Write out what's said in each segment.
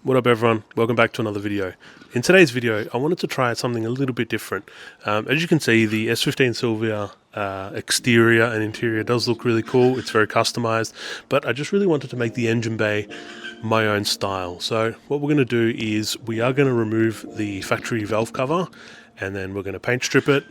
What up everyone, welcome back to another video. In today's video I wanted to try something a little bit different. As you can see, the S15 Silvia exterior and interior does look really cool. It's very customized, but I just really wanted to make the engine bay my own style. So what we're going to do is we are going to remove the factory valve cover, and then we're going to paint strip it,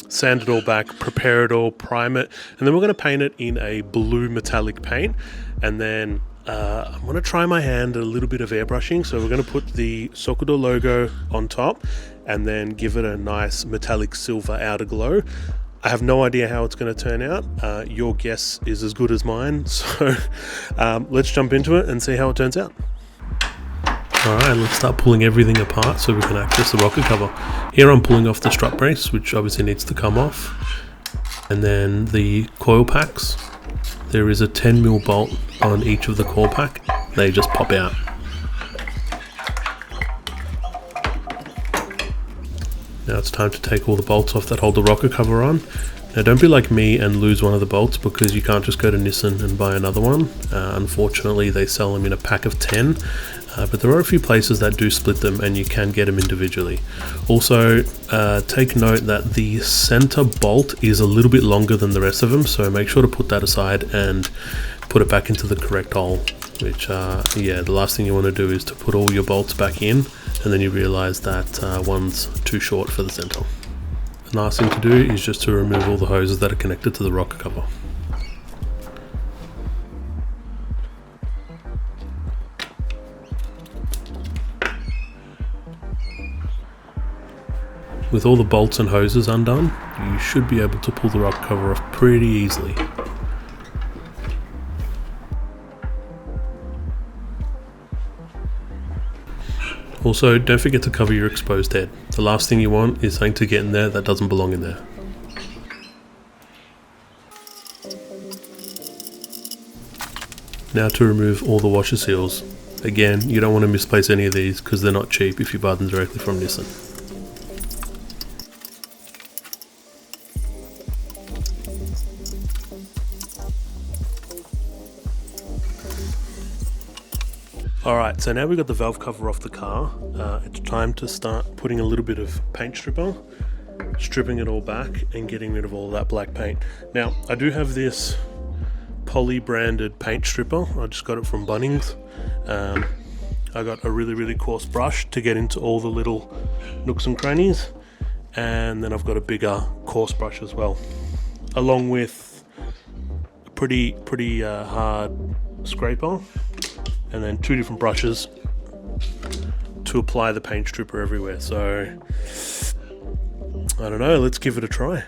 sand it all back, prepare it all, prime it, and then we're going to paint it in a blue metallic paint. And then I'm going to try my hand at a little bit of airbrushing. So we're going to put the Sokudo logo on top and then give it a nice metallic silver outer glow. I have no idea how it's going to turn out. Your guess is as good as mine. So let's jump into it and see how it turns out. Alright, let's start pulling everything apart so we can access the rocker cover. Here I'm pulling off the strut brace, which obviously needs to come off. And then the coil packs. There is a 10mm bolt on each of the coil pack. They just pop out. Now it's time to take all the bolts off that hold the rocker cover on. Now don't be like me and lose one of the bolts, because you can't just go to Nissan and buy another one. Unfortunately they sell them in a pack of 10. But there are a few places that do split them and you can get them individually. Also, take note that the center bolt is a little bit longer than the rest of them, so make sure to put that aside and put it back into the correct hole. Which, yeah, the last thing you want to do is to put all your bolts back in and then you realize that one's too short for the center. The nice thing to do is just to remove all the hoses that are connected to the rocker cover. With all the bolts and hoses undone, you should be able to pull the rocker cover off pretty easily. Also, don't forget to cover your exposed head. The last thing you want is something to get in there that doesn't belong in there. Now to remove all the washer seals. Again, you don't want to misplace any of these because they're not cheap if you buy them directly from Nissan. Alright, so now we've got the valve cover off the car. It's time to start putting a little bit of paint stripper, stripping it all back and getting rid of all that black paint. Now, I do have this poly branded paint stripper. I just got it from Bunnings. I got a really coarse brush to get into all the little nooks and crannies, and then I've got a bigger coarse brush as well, along with a pretty hard scraper, and then two different brushes to apply the paint stripper everywhere. So I don't know, let's give it a try.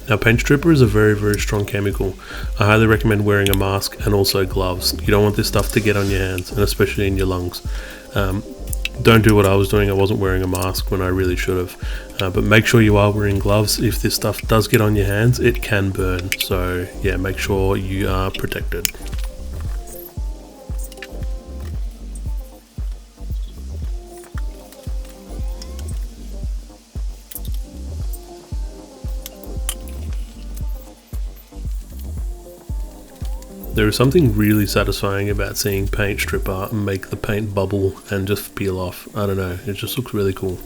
Now, paint stripper is a very strong chemical. I highly recommend wearing a mask and also gloves. You don't want this stuff to get on your hands, and especially in your lungs. Don't do what I was doing. I wasn't wearing a mask when I really should have. But make sure you are wearing gloves. If this stuff does get on your hands, it can burn. So yeah, make sure you are protected. There is something really satisfying about seeing paint stripper make the paint bubble and just peel off. I don't know, it just looks really cool.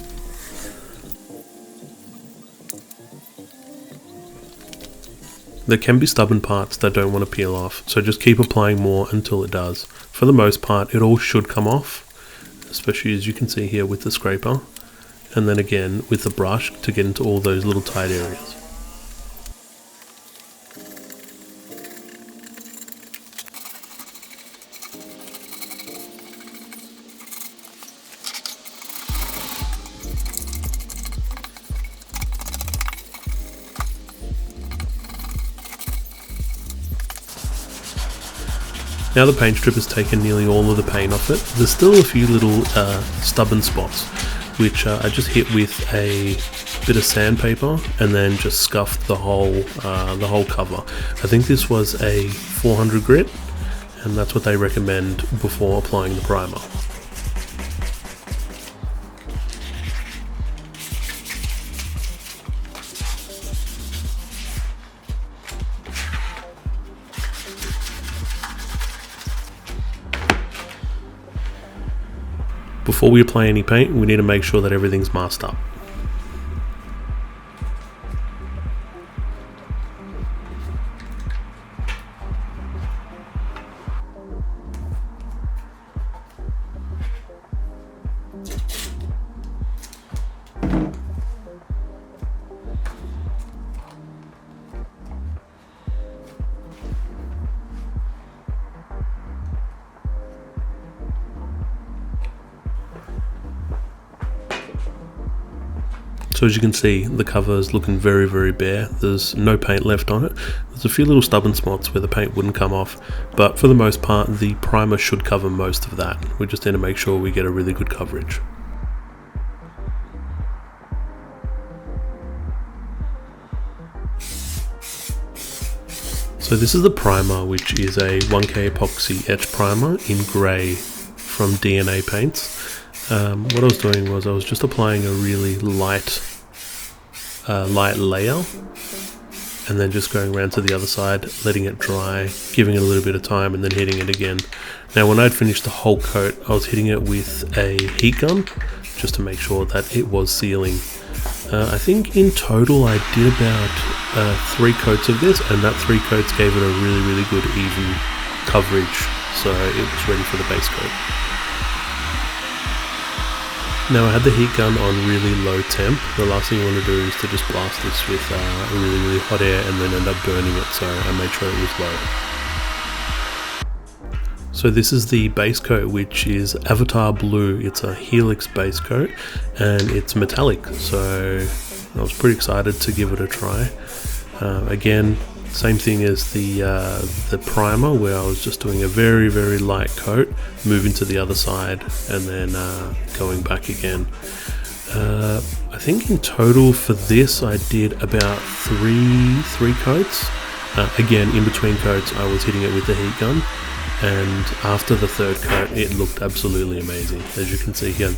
There can be stubborn parts that don't want to peel off, so just keep applying more until it does. For the most part, it all should come off, especially as you can see here with the scraper, and then again with the brush to get into all those little tight areas. Now the paint strip has taken nearly all of the paint off it. There's still a few little stubborn spots, which I just hit with a bit of sandpaper and then just scuffed the whole cover. I think this was a 400 grit, and that's what they recommend before applying the primer. before we apply any paint, we need to make sure that everything's masked up. So as you can see, the cover is looking very, very bare. There's no paint left on it. There's a few little stubborn spots where the paint wouldn't come off, but for the most part, the primer should cover most of that. We just need to make sure we get a really good coverage. So this is the primer, which is a 1K epoxy etch primer in grey from DNA Paints. What I was doing was I was just applying a really light layer and then just going around to the other side, letting it dry, giving it a little bit of time and then hitting it again. Now when I'd finished the whole coat, I was hitting it with a heat gun just to make sure that it was sealing. I think in total I did about 3 coats of this, and that 3 coats gave it a really, really good even coverage, so it was ready for the base coat. Now I had the heat gun on really low temp. The last thing you want to do is to just blast this with really, really hot air and then end up burning it, so I made sure it was low. So this is the base coat, which is Avatar Blue. It's a Helix base coat and it's metallic, so I was pretty excited to give it a try. Again, same thing as the primer, where I was just doing a very, very light coat, moving to the other side and then going back again. I think in total for this I did about three coats. Again, in between coats I was hitting it with the heat gun, and after the 3rd coat it looked absolutely amazing, as you can see here.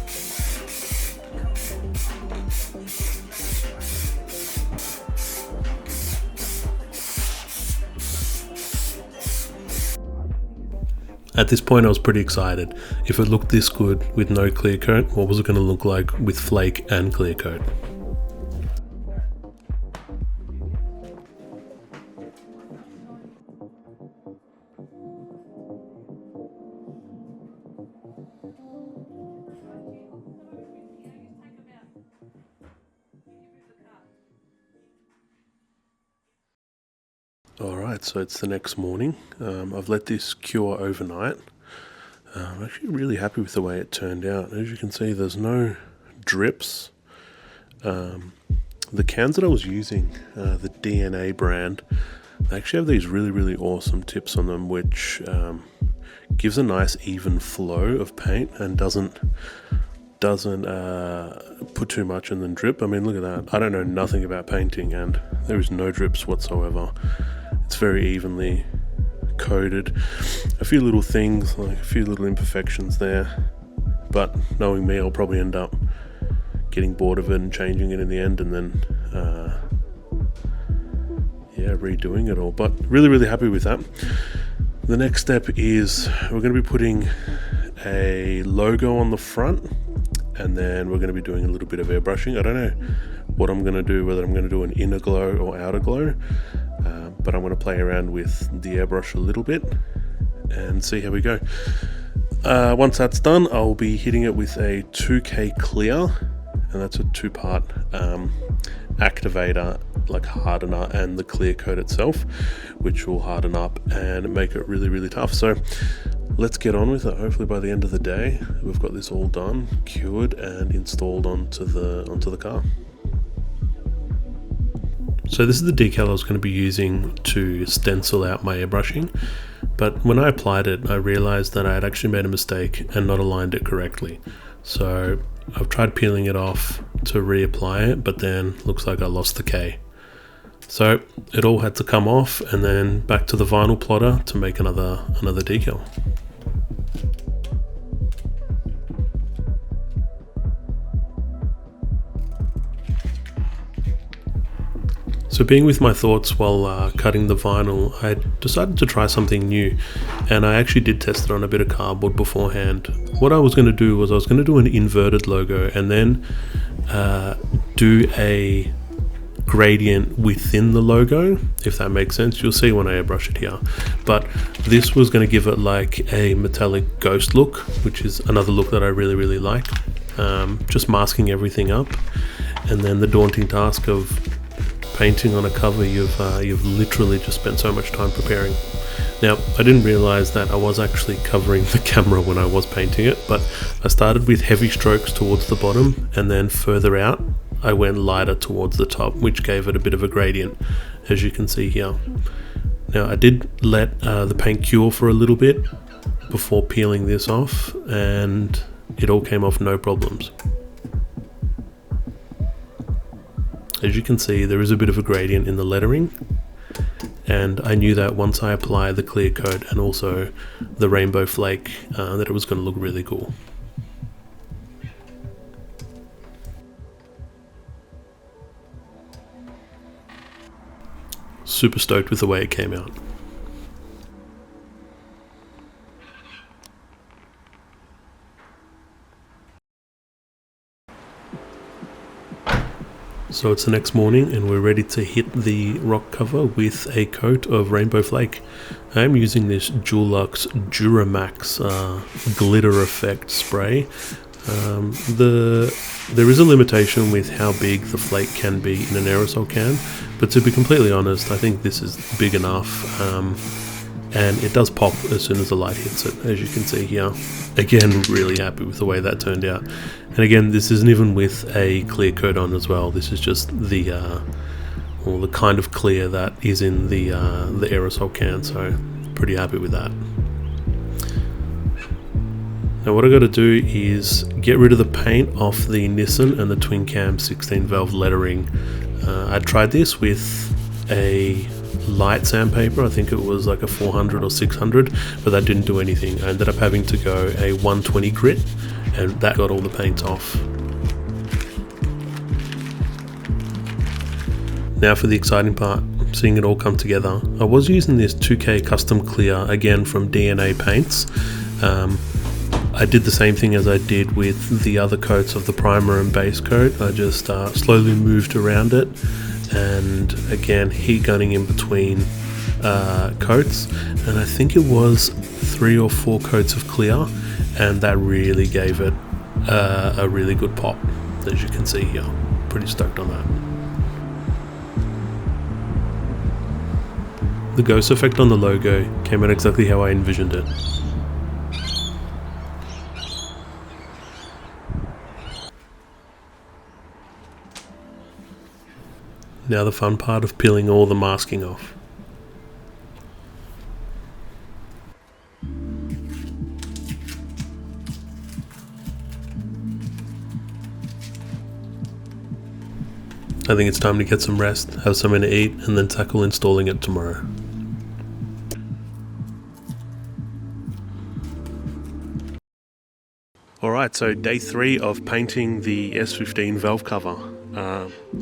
At this point I was pretty excited. If it looked this good with no clear coat, what was it going to look like with flake and clear coat? Alright, so it's the next morning. I've let this cure overnight. I'm actually really happy with the way it turned out. As you can see, there's no drips. The cans that I was using, the DNA brand, they actually have these really, really awesome tips on them, which gives a nice even flow of paint and doesn't put too much and then drip. I mean, look at that. I don't know nothing about painting and there is no drips whatsoever. It's very evenly coated. A few little things, like a few little imperfections there, but knowing me, I'll probably end up getting bored of it and changing it in the end, and then redoing it all. But really, really happy with that. The next step is we're going to be putting a logo on the front, and then we're going to be doing a little bit of airbrushing. I don't know what I'm going to do, whether I'm going to do an inner glow or outer glow, but I'm going to play around with the airbrush a little bit and see how we go. Once that's done, I'll be hitting it with a 2K clear, and that's a 2-part activator, like hardener, and the clear coat itself, which will harden up and make it really, really tough. So let's get on with it. Hopefully by the end of the day we've got this all done, cured and installed onto the car. So this is the decal I was going to be using to stencil out my airbrushing, but when I applied it I realized that I had actually made a mistake and not aligned it correctly. So I've tried peeling it off to reapply it, but then looks like I lost the K. So it all had to come off and then back to the vinyl plotter to make another decal. So being with my thoughts while cutting the vinyl, I decided to try something new, and I actually did test it on a bit of cardboard beforehand. What I was going to do was I was going to do an inverted logo and then do a gradient within the logo, if that makes sense. You'll see when I airbrush it here, but this was going to give it like a metallic ghost look, which is another look that I really like. Just masking everything up, and then the daunting task of painting on a cover you've literally just spent so much time preparing. Now, I didn't realize that I was actually covering the camera when I was painting it, but I started with heavy strokes towards the bottom, and then further out I went lighter towards the top, which gave it a bit of a gradient, as you can see here. Now, I did let the paint cure for a little bit before peeling this off, and it all came off no problems. As you can see, there is a bit of a gradient in the lettering, and I knew that once I apply the clear coat and also the rainbow flake, that it was going to look really cool. Super stoked with the way it came out. So it's the next morning and we're ready to hit the rock cover with a coat of rainbow flake. I'm using this Dulux Duramax glitter effect spray. There is a limitation with how big the flake can be in an aerosol can, but to be completely honest, I think this is big enough, and it does pop as soon as the light hits it, as you can see here. Again, really happy with the way that turned out. And again, this isn't even with a clear coat on as well. This is just the kind of clear that is in the aerosol can, so pretty happy with that. Now what I got to do is get rid of the paint off the Nissan and the twin cam 16 valve lettering. I tried this with a light sandpaper, I think it was like a 400 or 600, but that didn't do anything. I ended up having to go a 120 grit, and that got all the paint off. Now for the exciting part, seeing it all come together. I was using this 2K custom clear, again from DNA Paints. I did the same thing as I did with the other coats of the primer and base coat. I just slowly moved around it, and again heat gunning in between coats, and I think it was 3 or 4 coats of clear, and that really gave it a really good pop, as you can see here. Pretty stoked on that. The ghost effect on the logo came out exactly how I envisioned it. Now the fun part of peeling all the masking off. I think it's time to get some rest, have something to eat, and then tackle installing it tomorrow. Alright, so day 3 of painting the S15 valve cover.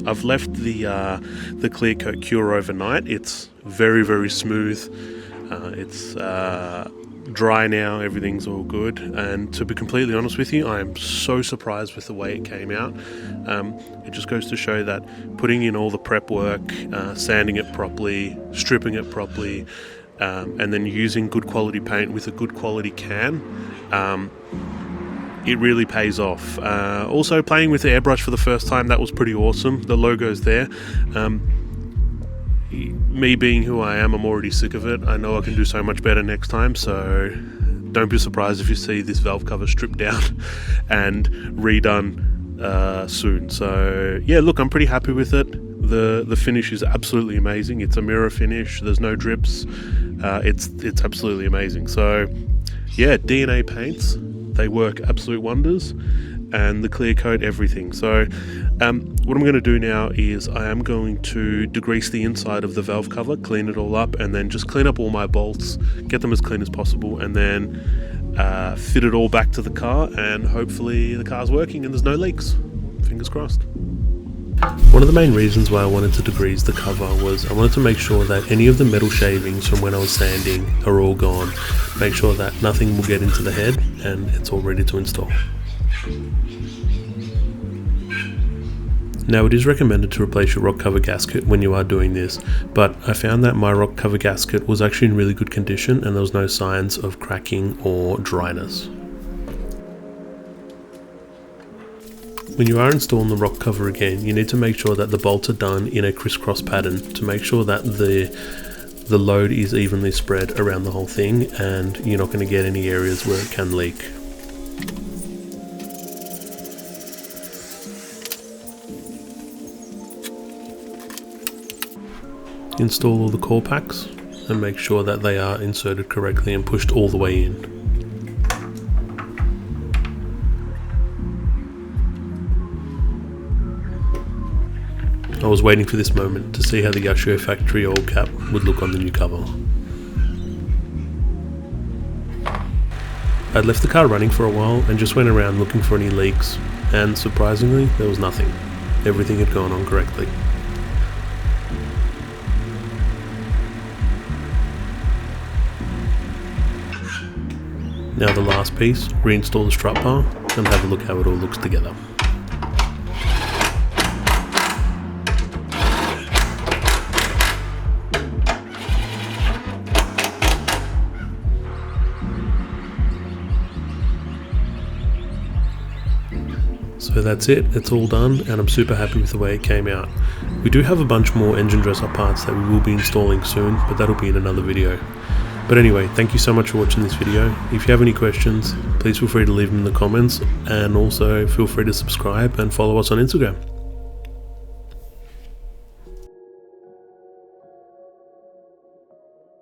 I've left the clear coat cure overnight. It's very smooth. It's dry now, everything's all good, and to be completely honest with you, I am so surprised with the way it came out. It just goes to show that putting in all the prep work, sanding it properly, stripping it properly, and then using good quality paint with a good quality can, it really pays off. Also playing with the airbrush for the first time, that was pretty awesome. The logo's there. Me being who I am, I'm already sick of it. I know I can do so much better next time, so don't be surprised if you see this valve cover stripped down and redone soon. So yeah, look, I'm pretty happy with it. The finish is absolutely amazing. It's a mirror finish, there's no drips. It's absolutely amazing. So yeah, DNA Paints, they work absolute wonders, and the clear coat, everything. So what I'm going to do now is I am going to degrease the inside of the valve cover, clean it all up, and then just clean up all my bolts, get them as clean as possible, and then fit it all back to the car, and hopefully the car's working and there's no leaks. Fingers crossed. One of the main reasons why I wanted to degrease the cover was I wanted to make sure that any of the metal shavings from when I was sanding are all gone. Make sure that nothing will get into the head and it's all ready to install. Now, it is recommended to replace your rock cover gasket when you are doing this, but I found that my rock cover gasket was actually in really good condition and there was no signs of cracking or dryness. When you are installing the rock cover again, you need to make sure that the bolts are done in a crisscross pattern to make sure that the load is evenly spread around the whole thing and you're not going to get any areas where it can leak. Install all the core packs and make sure that they are inserted correctly and pushed all the way in. I was waiting for this moment to see how the Yashio factory oil cap would look on the new cover. I'd left the car running for a while and just went around looking for any leaks, and surprisingly there was nothing. Everything had gone on correctly. Now the last piece, reinstall the strut bar and have a look how it all looks together. So that's it, it's all done and I'm super happy with the way it came out. We do have a bunch more engine dress-up parts that we will be installing soon, but that'll be in another video. But anyway, thank you so much for watching this video. If you have any questions, please feel free to leave them in the comments, and also feel free to subscribe and follow us on Instagram.